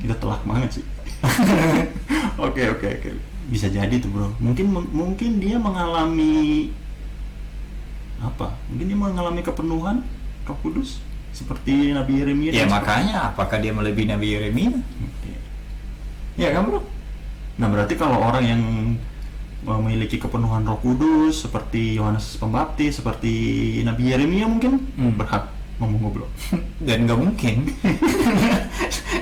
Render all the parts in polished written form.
Itu telak banget sih. Oke. Bisa jadi tuh bro. Mungkin dia mengalami apa? Mungkin dia mengalami kepenuhan Roh Kudus seperti Nabi Yeremia. Ya makanya apakah dia melebihi Nabi Yeremia? Oke. Ya kan bro? Nah berarti kalau orang yang memiliki kepenuhan Roh Kudus seperti Yohanes Pembaptis, seperti Nabi Yeremia mungkin berhak ngomong goblok. Dan nggak mungkin.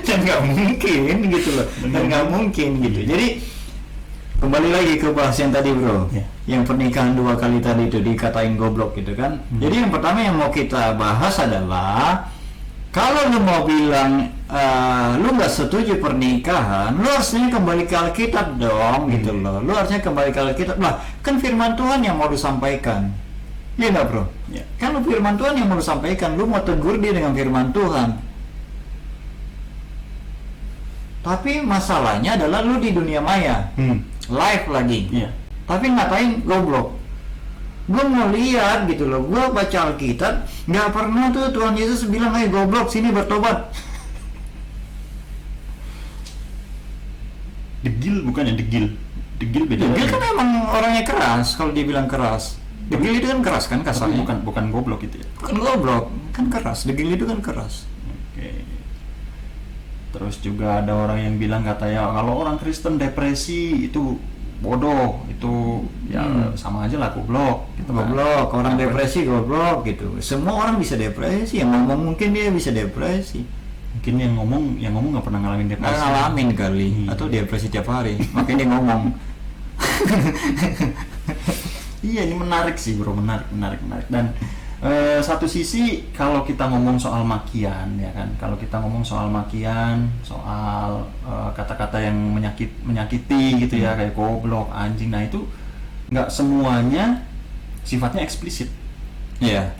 Dan nggak mungkin gitu loh. Dan nggak mungkin gitu. Jadi kembali lagi ke bahas yang tadi bro, yang pernikahan 2 kali tadi itu dikatain goblok gitu kan. Jadi yang pertama yang mau kita bahas adalah kalau lu mau bilang lu nggak setuju pernikahan, lu harusnya kembali ke Alkitab dong gitu loh. Lu harusnya kembali ke Alkitab lah. Kan firman Tuhan yang mau disampaikan. Iya nggak bro? Ya. Kan lu firman Tuhan yang mau disampaikan, lu mau tegur dia dengan firman Tuhan. Tapi masalahnya adalah lu di dunia maya, live lagi. Iya. Tapi ngatain goblok. Gue mau lihat gitu loh, gue baca Alkitab, nggak pernah tuh Tuhan Yesus bilang, "Hey goblok, sini bertobat." Degil bukannya degil. Degil beda. Degil kan emang orangnya keras, kalau dia bilang keras. Degil itu kan keras kan Tapi kasarnya. bukan goblok itu ya. Bukan goblok, kan keras. Degil itu kan keras. Oke. Terus juga ada orang yang bilang katanya kalau orang Kristen depresi itu bodoh, itu ya sama aja lah goblok gitu kan. Goblok, orang depresi goblok gitu. Semua orang bisa depresi, yang ngomong mungkin dia bisa depresi. Mungkin yang ngomong nggak pernah ngalamin Nggak depresi. ngalamin kali, atau depresi tiap hari, makanya dia ngomong. Iya, ini menarik sih bro, menarik. Dan satu sisi kalau kita ngomong soal makian ya kan, kalau kita ngomong soal makian, soal kata-kata yang menyakiti gitu ya, kayak goblok, anjing, nah itu nggak semuanya sifatnya eksplisit. Iya.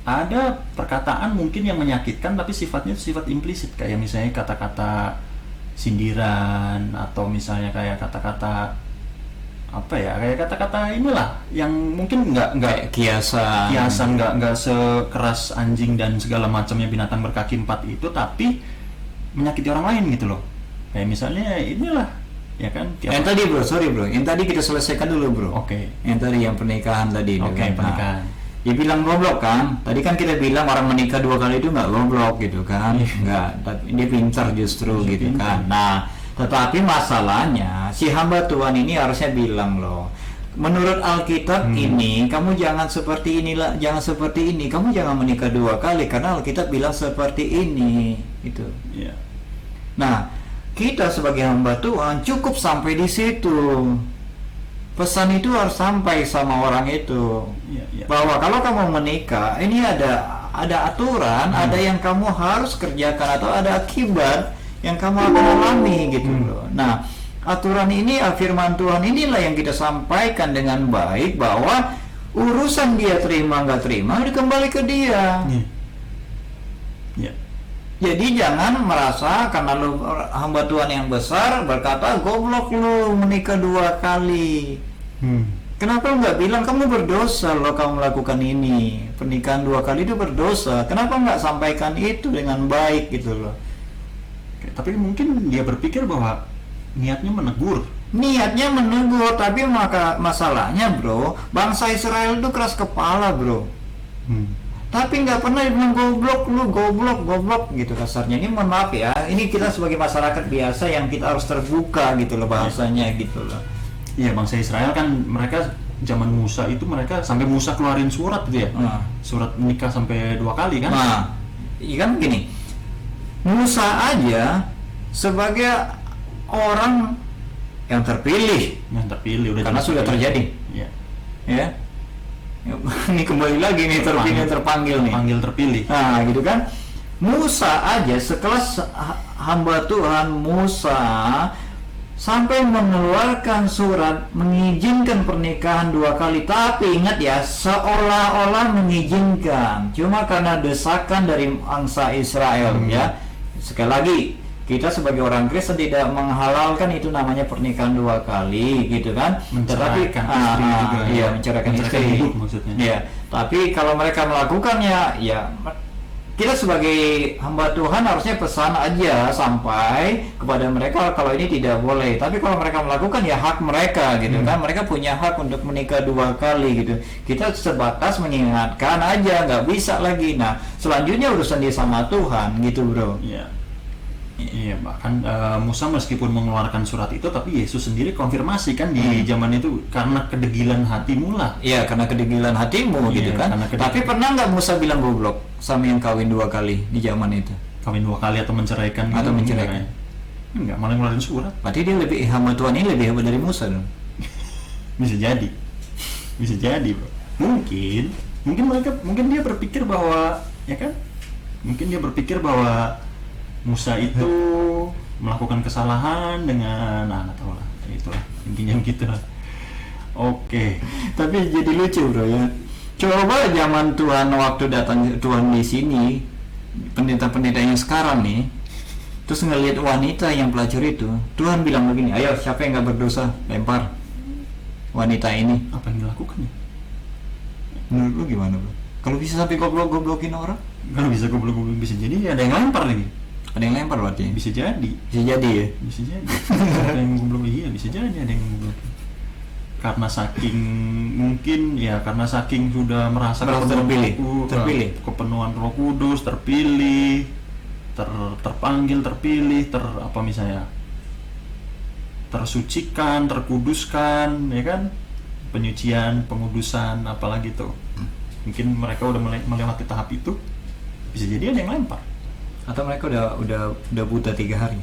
Ada perkataan mungkin yang menyakitkan tapi sifatnya sifat implisit, kayak misalnya kata-kata sindiran atau misalnya kayak kata-kata apa ya, kayak kata-kata inilah yang mungkin nggak kiasan nggak sekeras anjing dan segala macamnya binatang berkaki 4 itu, tapi menyakiti orang lain gitu loh. Kayak misalnya inilah ya kan. Yang tadi bro, sorry bro, yang tadi kita selesaikan dulu bro. Oke. Yang tadi yang pernikahan tadi. Oke, pernikahan. Dia bilang goblok kan. Tadi kan kita bilang orang menikah 2 kali itu nggak goblok gitu kan. Nggak, tapi dia pintar justru gitu kan. Nah, tetapi masalahnya si hamba Tuhan ini harusnya bilang loh, menurut Alkitab ini kamu jangan seperti inilah, jangan seperti ini, kamu jangan menikah 2 kali karena Alkitab bilang seperti ini itu. Yeah. Nah, kita sebagai hamba Tuhan cukup sampai di situ. Pesan itu harus sampai sama orang itu. Yeah. Bahwa kalau kamu menikah, ini ada aturan, ada yang kamu harus kerjakan atau ada akibat yang kamu akan alami gitu loh. Nah, aturan ini, firman Tuhan inilah yang kita sampaikan dengan baik, bahwa urusan dia terima nggak terima dikembali ke dia. Yeah. Jadi jangan merasa karena lu hamba Tuhan yang besar berkata goblok lu menikah 2 kali. Kenapa lu nggak bilang kamu berdosa lo kamu melakukan ini, pernikahan 2 kali itu berdosa? Kenapa nggak sampaikan itu dengan baik gitu loh? Tapi mungkin dia berpikir bahwa niatnya menegur. Niatnya menegur, tapi masalahnya bro, bangsa Israel itu keras kepala bro. Tapi nggak pernah dibilang goblok lu, goblok gitu kasarnya. Ini mohon maaf ya, ini kita sebagai masyarakat biasa yang kita harus terbuka gitu loh bahasanya gitu loh. Iya, bangsa Israel kan mereka zaman Musa itu mereka sampai Musa keluarin surat gitu ya. Surat menikah sampai 2 kali kan. Nah, iya kan gini, Musa aja sebagai orang yang terpilih udah karena sudah terjadi. Iya. Ya. Ini kembali lagi nih terpanggil nih. Terpilih. Nah, gitu kan. Musa aja sekelas hamba Tuhan Musa sampai mengeluarkan surat mengizinkan pernikahan 2 kali, tapi ingat ya, seolah-olah mengizinkan cuma karena desakan dari bangsa Israel ya. Sekali lagi, kita sebagai orang Kristen tidak menghalalkan itu namanya pernikahan 2 kali gitu kan. Menceraikan istri juga. Iya, menceraikan istri hidup maksudnya. Iya, tapi kalau mereka melakukannya ya kita sebagai hamba Tuhan harusnya pesan aja sampai kepada mereka kalau ini tidak boleh. Tapi kalau mereka melakukan ya hak mereka gitu kan. Mereka punya hak untuk menikah 2 kali gitu. Kita sebatas mengingatkan aja, nggak bisa lagi. Nah, selanjutnya urusan dia sama Tuhan gitu, bro. Iya. Iya, bahkan Musa meskipun mengeluarkan surat itu, tapi Yesus sendiri konfirmasi kan di zaman itu, karena kedegilan hatimu lah. Iya, karena kedegilan hatimu gitu kan. Tapi pernah nggak Musa bilang goblok sama yang kawin 2 kali di zaman itu? Kawin 2 kali atau menceraikan? Atau menceraikan? Enggak, malah ngeluarin surat. Berarti dia lebih, hamba Tuhan ini lebih hebat dari Musa dong. Bisa jadi, bro. Mungkin dia berpikir bahwa, ya kan? Mungkin dia berpikir bahwa Musa itu melakukan kesalahan dengan, nggak tahu lah, itulah intinya gitu lah. Oke. Tapi jadi lucu, bro, ya. Coba zaman Tuhan waktu datang Tuhan di sini, pendeta-pendeta yang sekarang nih, terus ngelihat wanita yang pelacur itu, Tuhan bilang begini, ayo siapa yang nggak berdosa lempar wanita ini. Apa yang dilakukan ya? Menurut lu gimana, bro? Kalau bisa sampai goblok-goblokin orang? Kalau bisa goblok-goblok, bisa jadi ada yang lempar lagi. Ada yang lempar berarti? Bisa jadi. Bisa jadi ya? Bisa jadi. Ada yang goblok, iya bisa jadi ada yang goblok. Karena saking sudah merasa terpilih, kepenuhan Roh Kudus, terpilih, terpanggil, terpilih, tersucikan, terkuduskan, ya kan? Penyucian, pengudusan, apalagi tuh. Mungkin mereka udah melewati tahap itu. Bisa jadi ada yang lempar. Atau mereka udah buta 3 hari.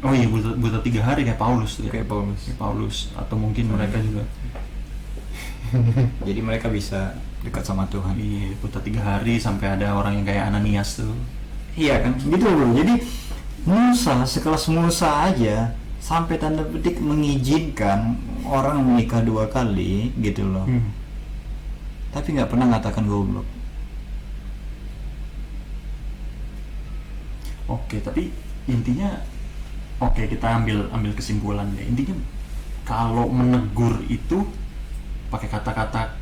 Oh iya, buta 3 hari kayak Paulus. Kayak Paulus. Atau mungkin mereka juga. Jadi mereka bisa dekat sama Tuhan. Iya, buta 3 hari sampai ada orang yang kayak Ananias tuh. Iya kan, gitu bro. Jadi Musa, sekelas Musa aja sampai tanda petik mengizinkan orang menikah 2 kali gitu loh. Tapi nggak pernah ngatakan goblok. Oke, tapi intinya kita ambil kesimpulan ya. Intinya kalau menegur itu pakai kata-kata,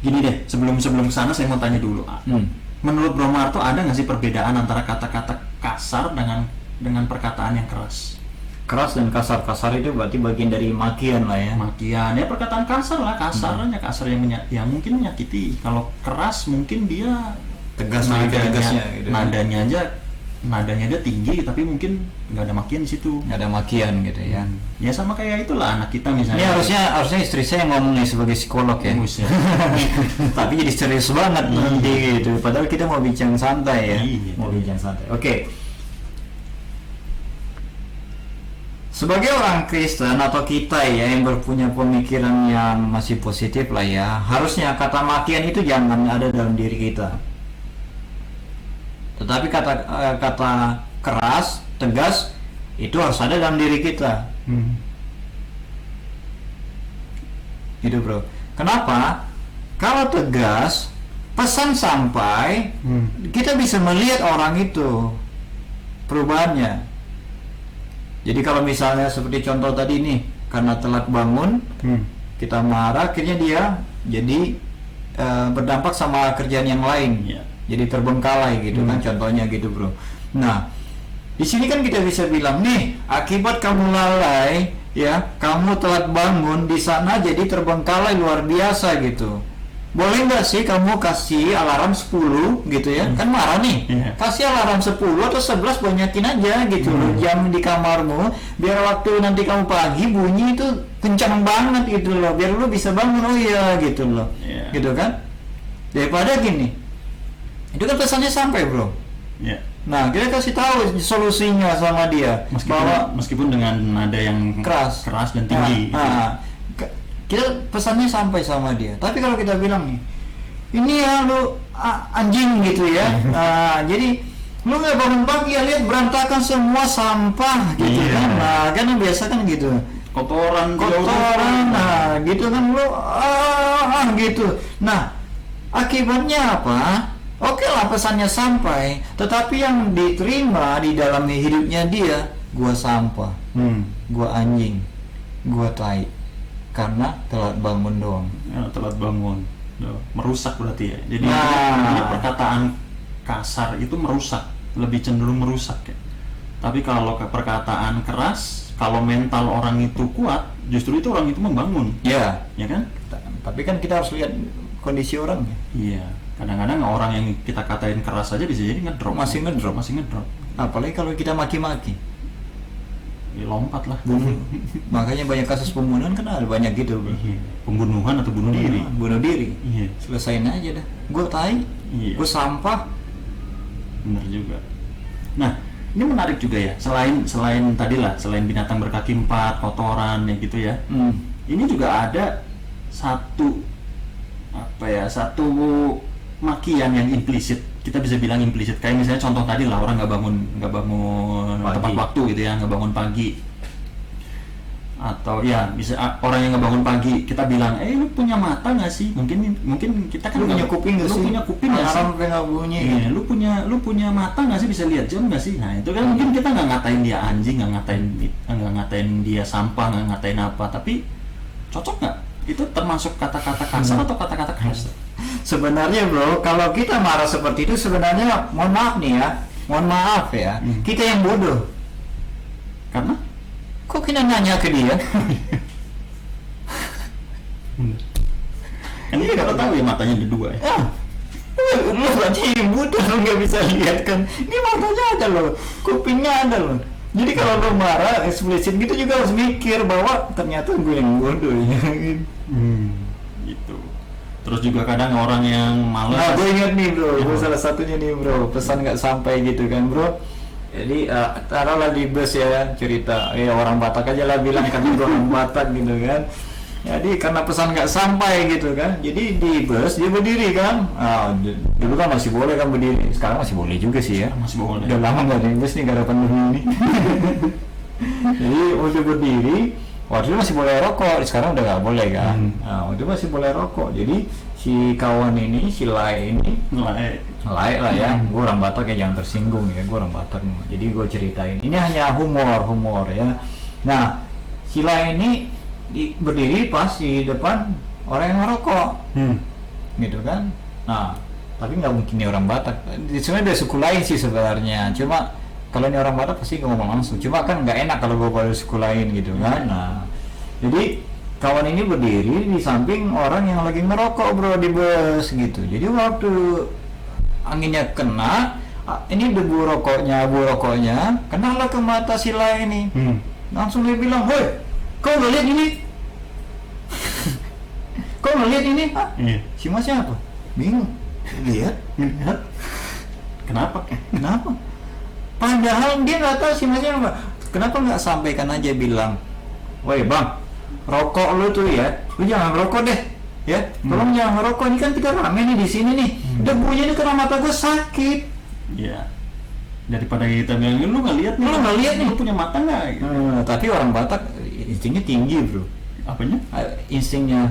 gini deh, sebelum kesana saya mau tanya dulu. Menurut Bro Marto ada nggak sih perbedaan antara kata-kata kasar dengan perkataan yang keras? Keras dan kasar itu berarti bagian dari makian lah ya. Makian ya, perkataan kasar lah, kasar yang mungkin menyakiti. Kalau keras mungkin dia tegas, tegasnya gitu. Nadanya dia tinggi, tapi mungkin nggak ada makian di situ. Nggak ada makian gitu ya. Ya sama kayak itulah anak kita misalnya. Ini harusnya istri saya yang ngomong nih sebagai psikolog ya. Tapi jadi serius banget nanti gitu. Padahal kita mau bincang santai ya. Mau bincang santai. Oke. Sebagai orang Kristen atau kita ya yang berpunya pemikiran yang masih positif lah ya, harusnya kata makian itu jangan ada dalam diri kita. Tetapi kata keras, tegas itu harus ada dalam diri kita. Gitu bro. Kenapa? Kalau tegas, pesan sampai, kita bisa melihat orang itu perubahannya. Jadi kalau misalnya seperti contoh tadi nih, karena telat bangun, kita marah, akhirnya dia jadi berdampak sama kerjaan yang lain. Jadi terbengkalai gitu kan, contohnya gitu bro. Nah, di sini kan kita bisa bilang nih, akibat kamu lalai ya, kamu telat bangun di sana jadi terbengkalai luar biasa gitu. Boleh nggak sih kamu kasih alarm 10 gitu ya? Kan marah nih. Kasih alarm 10 atau 11, banyakin aja gitu loh jam di kamarmu, biar waktu nanti kamu pagi bunyi itu kencang banget gitu loh, biar lu bisa bangun. Oh iya gitu loh. Gitu kan? Daripada gini. Itu kan pesannya sampai bro. Nah kita kasih tahu solusinya sama dia, meskipun dengan nada yang keras dan tinggi. Kita pesannya sampai sama dia. Tapi kalau kita bilang nih, ini ya lu anjing gitu ya. Jadi lu nggak bangun pagi ya, lihat berantakan semua sampah gitu kan. Nah kan biasa kan gitu. Kotoran. Nah gitu kan lu gitu. Nah akibatnya apa? Oke lah pesannya sampai, tetapi yang diterima di dalam hidupnya dia, gua sampah, gua anjing, gua tai, karena telat bangun doang. Telat bangun, merusak berarti ya. Jadi perkataan kasar itu merusak, lebih cenderung merusak ya. Tapi kalau perkataan keras, kalau mental orang itu kuat, justru itu orang itu membangun. Ya. Ya kan? Tapi kan kita harus lihat kondisi orangnya. Iya. Kadang-kadang orang yang kita katain keras aja bisa jadi ngedrop. Masih ngedrop. Apalagi kalau kita maki-maki. Ya, lompat lah. Makanya banyak kasus pembunuhan kan ada banyak gitu, bro. Iya. Pembunuhan atau bunuh diri. Bunuh diri. Iya. Selesain aja dah. Gue tai. Iya. Gue sampah. Benar juga. Nah, ini menarik juga ya. Selain tadi lah, selain binatang berkaki 4, kotoran ya gitu ya. Ini juga ada satu makian yang implisit. Kita bisa bilang implisit. Kayak misalnya contoh tadi lah, orang nggak bangun tepat waktu gitu ya, nggak bangun pagi. Atau ya bisa orang yang nggak bangun pagi, kita bilang, lu punya mata nggak sih? Mungkin kita kan lu punya kuping nggak sih? Lu punya kuping nggak sih? Sampai nggak bunyi. Iya, lu punya mata nggak sih, bisa lihat jam nggak sih? Nah itu kan mungkin kita nggak ngatain dia anjing, nggak ngatain dia sampah, nggak ngatain apa, tapi cocok nggak? Itu termasuk kata-kata kasar atau kata-kata keras? Sebenarnya bro, kalau kita marah seperti itu sebenarnya mohon maaf ya, kita yang bodoh. Karena kok kita nanya ke dia? Kan dia nggak tahu ya matanya ada 2 ya. Lu berarti bodoh, lu nggak bisa lihat kan? Ini matanya ada loh, kupingnya ada loh. Jadi kalau lu marah eksplisit gitu juga harus mikir bahwa ternyata gue yang bodoh ya. Gitu. Terus juga kadang orang yang malas. Nah, gue ingat nih bro, gue salah satunya nih bro, pesan nggak sampai gitu kan bro. Jadi taruhlah di bus ya, cerita orang Batak aja lah bilang karena gue orang Batak gitu kan. Jadi karena pesan nggak sampai gitu kan, jadi di bus dia berdiri kan. Dulu kan masih boleh kan berdiri, sekarang masih boleh juga sih ya. Masih boleh. Udah lama nggak di bus nih gara pandemi ini. Jadi udah berdiri, waktu itu masih boleh rokok, sekarang udah nggak boleh kan. Waktu itu masih boleh rokok, jadi si kawan ini, si Lai ini, Lai lah ya, gue orang Batak ya, jangan tersinggung ya, gue orang Batak. Jadi gue ceritain, ini hanya humor ya. Nah, si Lai ini berdiri pas di depan orang yang ngerokok, gitu kan. Nah, tapi nggak mungkin ini orang Batak. Sebenarnya ada suku lain sih sebenarnya. Cuma kalau ini orang Batak pasti ngomong langsung. Cuma kan nggak enak kalau gue pada suku lain gitu kan. Nah, jadi kawan ini berdiri di samping orang yang lagi ngerokok bro di bus gitu. Jadi waktu anginnya kena, ini debu rokoknya kenalah ke mata si Lai ini. Langsung dia bilang, "Hoi, kau nggak lihat ini? Kau nggak lihat ini?" Si Mas siapa? Bingung. Lihat. Kenapa? Padahal dia nggak tahu si Mas siapa. Kenapa nggak sampaikan aja bilang, "Woi bang, rokok lu tuh ya, lu jangan rokok deh, ya. Tolong jangan ngerokok, ini kan kita rame nih di sini nih. Debunya ini kena mata gue sakit." Iya. Daripada kita bilang, lu nggak lihat nih, lu punya mata nggak? Gitu. Tapi orang Batak instingnya tinggi bro. Apanya? Instingnya,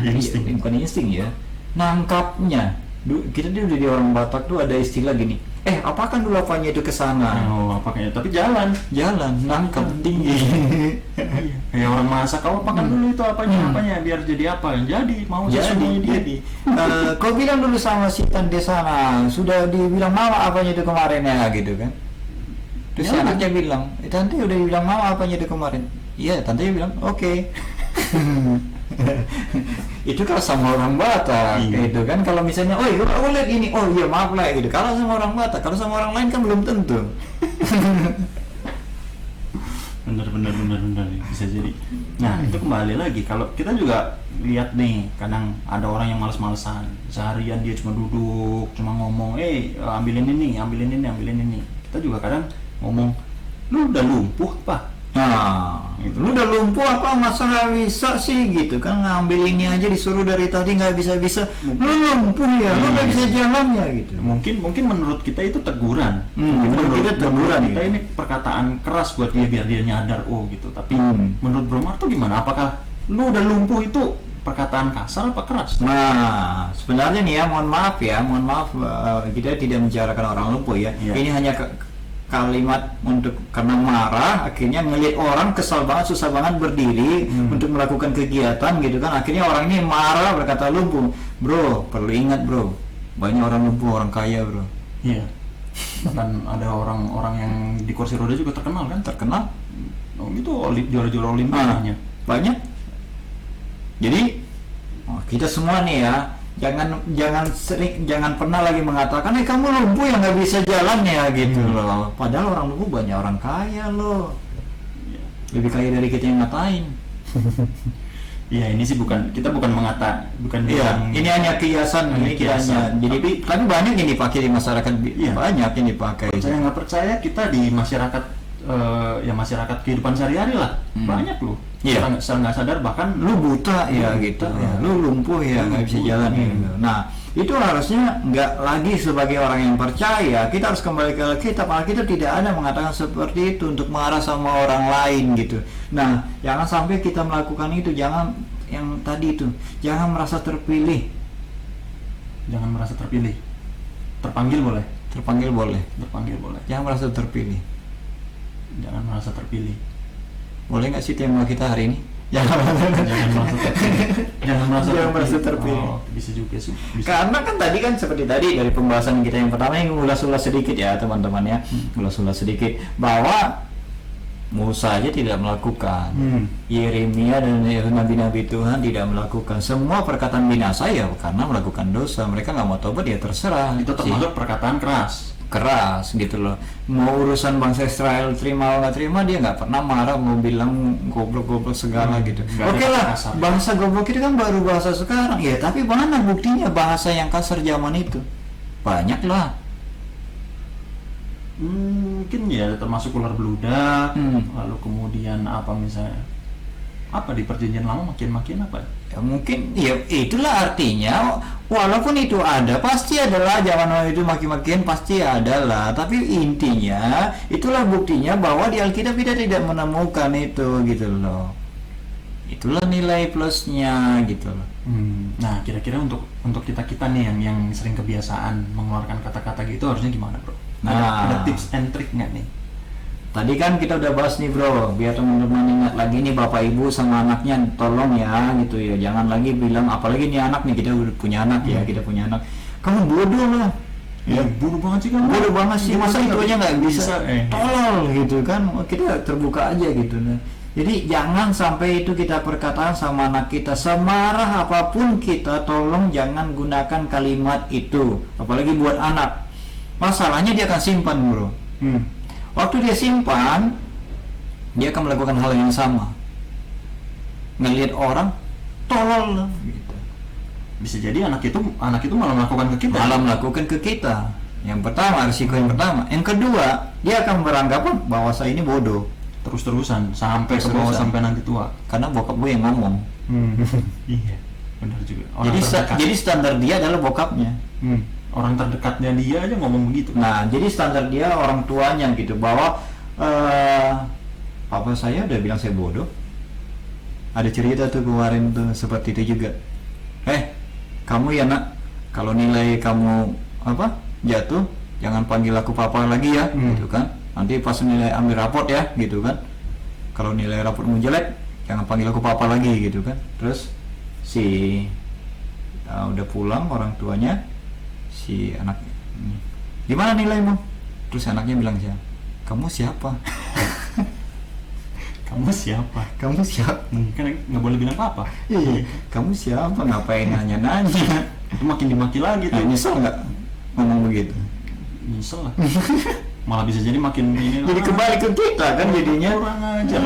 bukan insting ya, nangkapnya. Kita udah di orang Batak tuh ada istilah gini. Apakan dulu apanya itu kesana? Apakah? Tapi jalan, nangkap tinggi. Kayak orang masak, kau apakan dulu itu apanya, biar jadi apa? Jadi mau sesuai dia. Kau bilang dulu sama si tante sana, sudah dibilang mama apanya itu kemarin ya gitu kan? Terus si anaknya bilang, tante udah dibilang mama apanya itu kemarin. Iya, tante bilang oke. Itu kalau sama orang Batak gitu kan. Kalau misalnya aku lihat ini, oh iya maaf lah gitu. Kalau sama orang Batak, kalau sama orang lain kan belum tentu. bener bisa jadi. Nah itu kembali lagi, kalau kita juga lihat nih, kadang ada orang yang malas-malesan, seharian dia cuma duduk, cuma ngomong, ambilin ini. Kita juga kadang ngomong, lu udah lumpuh apa? Nah, lu udah lumpuh apa, masa nggak bisa sih gitu kan, ngambil ini aja disuruh dari tadi nggak bisa. Lu lumpuh ya, lu nggak bisa jalan ya gitu. Mungkin menurut kita itu teguran. Menurut kita teguran. Kita ini perkataan keras buat dia biar dia nyadar gitu. Tapi menurut Bro Marto gimana? Apakah lu udah lumpuh itu perkataan kasar apa keras? Nah, sebenarnya nih ya, mohon maaf kita tidak membicarakan orang lumpuh ya. Ini hanya kalimat untuk karena marah, akhirnya ngelihat orang kesal banget, susah banget berdiri untuk melakukan kegiatan gitu kan. Akhirnya orang ini marah berkata lumpuh. Bro, perlu ingat bro, banyak orang lumpuh, orang kaya bro. Iya. Bahkan ada orang-orang yang di kursi roda juga terkenal kan, Terkenal. itu juara-juara olimpiadanya. Banyak. Jadi kita semua nih ya, jangan pernah lagi mengatakan kamu lumpuh yang nggak bisa jalan ya gitu loh. Padahal orang lumpuh banyak orang kaya loh, lebih kaya dari kita yang ngatain. Iya, ini sih bukan Iya, ini hanya kiasan, ini kiasan. Jadi tapi banyak yang dipakai di masyarakat, Iya. banyak yang dipakai. Percaya nggak percaya, kita di masyarakat ya masyarakat kehidupan sehari-hari lah, banyak loh. Iya. Secara nggak sadar bahkan Lu buta ya Lu gitu, buta, ya. Lu lumpuh ya nggak bisa jalan gitu. Nah itu harusnya nggak lagi sebagai orang yang percaya, kita harus kembali ke kita. Malah kita tidak ada mengatakan seperti itu untuk marah sama orang lain gitu. Nah jangan sampai kita melakukan itu, jangan yang tadi itu, jangan merasa terpilih. jangan merasa terpilih. Terpanggil boleh, Terpanggil boleh, terpanggil boleh. jangan merasa terpilih. Jangan merasa terpilih. Boleh nggak sih tema kita hari ini? Jangan merasa terpilih. Jangan merasa terpilih. Oh, bisa juga sih. Bisa. Karena kan tadi kan seperti tadi dari pembahasan kita yang pertama yang ulas-ulas sedikit ya teman-teman ya, ulas-ulas sedikit bahwa Musa aja tidak melakukan, Yeremia dan nabi-nabi Tuhan tidak melakukan. Semua perkataan binasa ya karena melakukan dosa. Mereka nggak mau tobat ya terserah. Itu termasuk perkataan keras gitu loh. Mau urusan bangsa Israel terima atau nggak terima, dia nggak pernah marah, mau bilang goblok-goblok segala gitu. Nggak Oke ada lah, kasar. bahasa goblok itu kan baru bahasa sekarang ya, tapi mana buktinya bahasa yang kasar zaman itu? Banyak lah. Mungkin ya termasuk ular beludak, lalu kemudian apa misalnya, apa di perjanjian lama makin apa? Ya mungkin ya itulah artinya, walaupun itu ada pasti adalah zaman itu maki-makian pasti adalah, tapi intinya itulah buktinya bahwa di Alkitab kita tidak menemukan itu gitu loh. Itulah nilai plusnya gitu loh. Nah kira-kira untuk kita nih yang sering kebiasaan mengeluarkan kata-kata gitu harusnya gimana bro? Ada tips and trick nggak nih? Tadi kan kita udah bahas nih bro, biar teman-teman ingat lagi nih bapak ibu sama anaknya, tolong ya gitu ya, jangan lagi bilang, apalagi nih anak nih, kita udah punya anak ya, kita punya anak, kamu bodoh loh. Ya bodoh banget sih kamu. Bodoh banget sih, masa itu aja nggak bisa, tolol gitu kan, kita terbuka aja gitu. Jadi jangan sampai itu kita perkataan sama anak kita, semarah apapun kita, tolong jangan gunakan kalimat itu, apalagi buat anak. Masalahnya dia akan simpan bro. Waktu dia simpan, dia akan melakukan hal yang sama. Ngelihat orang, tolol gitu. Bisa jadi anak itu malah melakukan ke kita. Yang pertama, risiko yang pertama. Yang kedua, dia akan beranggapan bahwa saya ini bodoh. Terus-terusan sampai ke bawah sampai nanti tua. Karena bokap gue yang ngomong. Iya, benar juga. Jadi standar dia adalah bokapnya. Orang terdekatnya dia aja ngomong begitu. Nah, jadi standar dia orang tuanya gitu, bahwa papa saya udah bilang saya bodoh. Ada cerita tuh kemarin tuh seperti itu juga. Kamu ya nak, kalau nilai kamu jatuh, jangan panggil aku papa lagi ya, gitu kan. Nanti pas nilai ambil raport ya, gitu kan. Kalau nilai raportmu jelek, jangan panggil aku papa lagi, gitu kan. Terus udah pulang orang tuanya, si anak, gimana nilaimu? Terus anaknya bilang kamu siapa? Kamu siapa? Kan nggak boleh bilang apa. Iya, kamu siapa? Ngapain nanya-nanya? Itu makin dimaki lagi tuh. Nyesel nggak ngomong begitu? Nyesel lah. Malah bisa jadi makin ini. Jadi kembali ke kita kan jadinya. Kurang aja.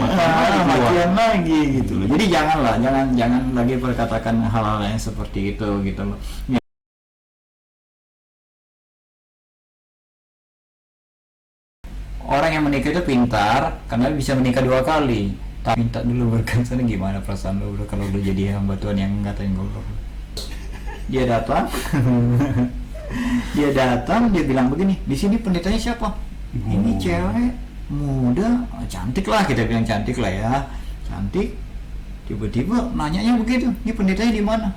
Makian lagi gitu loh. Jadi jangan lagi perkatakan hal-hal yang seperti itu gitu loh. Orang yang menikah itu pintar karena bisa menikah 2 kali. Tapi minta dulu berkat sana, gimana perasaan lu bro kalau udah jadi hamba Tuhan yang ngatain goblok. Dia datang, dia bilang begini, di sini pendetanya siapa? Ini cewek muda, cantik lah, kita bilang cantik lah ya, cantik. Tiba-tiba nanyanya begitu, ini pendetanya di mana?